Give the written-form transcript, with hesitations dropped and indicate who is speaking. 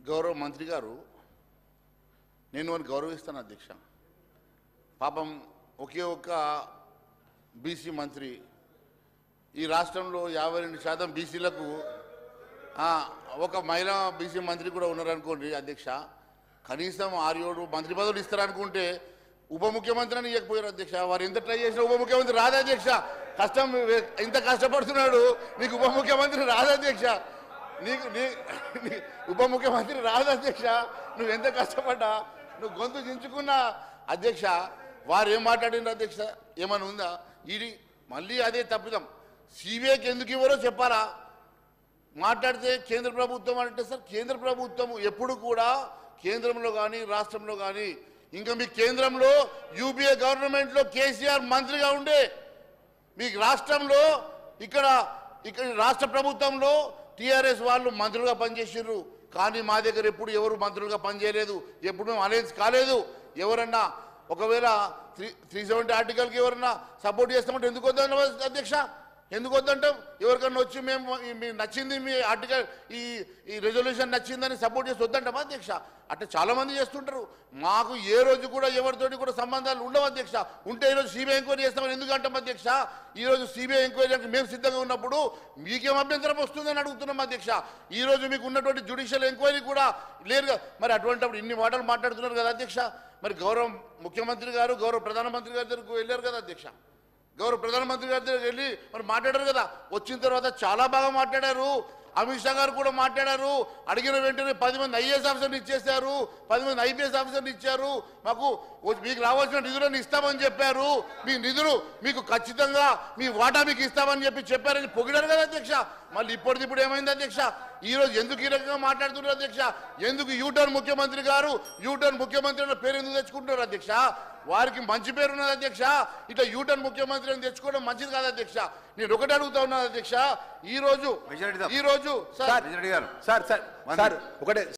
Speaker 1: గౌరవ మంత్రి గారు, నేను వారిని గౌరవిస్తాను అధ్యక్ష. పాపం ఒకే ఒక్క బీసీ మంత్రి ఈ రాష్ట్రంలో 52% బీసీలకు ఒక మహిళా బీసీ మంత్రి కూడా ఉన్నారనుకోండి అధ్యక్ష. కనీసం 6-7 మంత్రి పదవులు ఇస్తారనుకుంటే ఉప ముఖ్యమంత్రి అని ఇవ్వకపోయారు అధ్యక్ష. వారు ఎంత ట్రై చేసినా ఉప ముఖ్యమంత్రి రాదు అధ్యక్ష. ఇంత కష్టపడుతున్నాడు, నీకు ఉప ముఖ్యమంత్రి రాదు అధ్యక్ష. నీకు ఉప ముఖ్యమంత్రి రాదు అధ్యక్ష. నువ్వు ఎంత కష్టపడ్డా, నువ్వు గొంతు దించుకున్నా అధ్యక్ష. వారు ఏం మాట్లాడినారు అధ్యక్ష? ఏమైనా ఉందా? ఇది మళ్ళీ అదే తప్పిదం. సిబిఐకి ఎందుకు ఇవ్వరో చెప్పారా? మాట్లాడితే కేంద్ర ప్రభుత్వం అంటే, సార్ కేంద్ర ప్రభుత్వం ఎప్పుడు కూడా కేంద్రంలో కానీ రాష్ట్రంలో కానీ, ఇంకా మీ కేంద్రంలో యూపీఏ గవర్నమెంట్లో కేసీఆర్ మంత్రిగా ఉండే, మీకు రాష్ట్రంలో ఇక్కడ రాష్ట్ర ప్రభుత్వంలో టీఆర్ఎస్ వాళ్ళు మంత్రులుగా పనిచేసారు. కానీ మా దగ్గర ఎప్పుడు ఎవరు మంత్రులుగా పనిచేయలేదు, ఎప్పుడు అలయన్స్ కాలేదు. ఎవరన్నా ఒకవేళ 370 ఆర్టికల్కి ఎవరన్నా సపోర్ట్ చేస్తామంటే ఎందుకు వద్దాం అధ్యక్ష? ఎందుకు వద్దంటాం? ఎవరికన్నా వచ్చి మేము మీకు నచ్చింది, మీ ఆర్టికల్ ఈ రెజల్యూషన్ నచ్చిందని సపోర్ట్ చేసి వద్దంటామా అధ్యక్ష? అట్లా చాలామంది చేస్తుంటారు. మాకు ఏ రోజు కూడా ఎవరితోటి కూడా సంబంధాలు ఉండవు అధ్యక్ష. ఉంటే ఈరోజు సిబిఐ ఎంక్వైరీ చేస్తామని ఎందుకు అంటాం అధ్యక్ష? ఈరోజు సిబిఐ ఎంక్వైరీకి మేము సిద్ధంగా ఉన్నప్పుడు మీకేం అభ్యంతరం వస్తుందని అడుగుతున్నాం అధ్యక్ష. ఈరోజు మీకు ఉన్నటువంటి జ్యుడిషియల్ ఎంక్వైరీ కూడా లేరుగా. మరి అటువంటిప్పుడు ఇన్ని మాటలు మాట్లాడుతున్నారు కదా అధ్యక్ష. మరి గౌరవ ముఖ్యమంత్రి గారు గౌరవ ప్రధానమంత్రి గారి దగ్గరకు వెళ్ళారు కదా అధ్యక్ష. గౌరవ ప్రధానమంత్రి గారి దగ్గరికి వెళ్ళి మరి మాట్లాడారు కదా. వచ్చిన తర్వాత చాలా బాగా మాట్లాడారు. అమిత్ షా గారు కూడా మాట్లాడారు. అడిగిన వెంటనే 10 మంది ఐఏఎస్ ఆఫీసర్లు ఇచ్చేశారు, 10 మంది ఐపీఎస్ ఆఫీసర్లు ఇచ్చారు. మీకు రావాల్సిన నిధులను ఇస్తామని చెప్పారు. మీ నిధులు మీకు ఖచ్చితంగా మీ వాటా మీకు ఇస్తామని చెప్పారని పొగిడారు కదా అధ్యక్ష. మళ్ళీ ఇప్పుడు ఏమైంది అధ్యక్ష? ఈరోజు ఎందుకు ఈ రకంగా మాట్లాడుతున్నారు అధ్యక్ష? ఎందుకు యూటర్న్ ముఖ్యమంత్రి గారు యూటర్న్ ముఖ్యమంత్రి అన్న పేరు ఎందుకు తెచ్చుకుంటున్నారు అధ్యక్ష? వారికి మంచి పేరు ఉన్నది అధ్యక్ష. ఇట్లా యూటర్న్ ముఖ్యమంత్రి అని తెచ్చుకోవడం మంచిది కాదు అధ్యక్ష. నేను ఒకటి అడుగుతా ఉన్నాను అధ్యక్ష. ఈ రోజు
Speaker 2: సార్ ఒకటే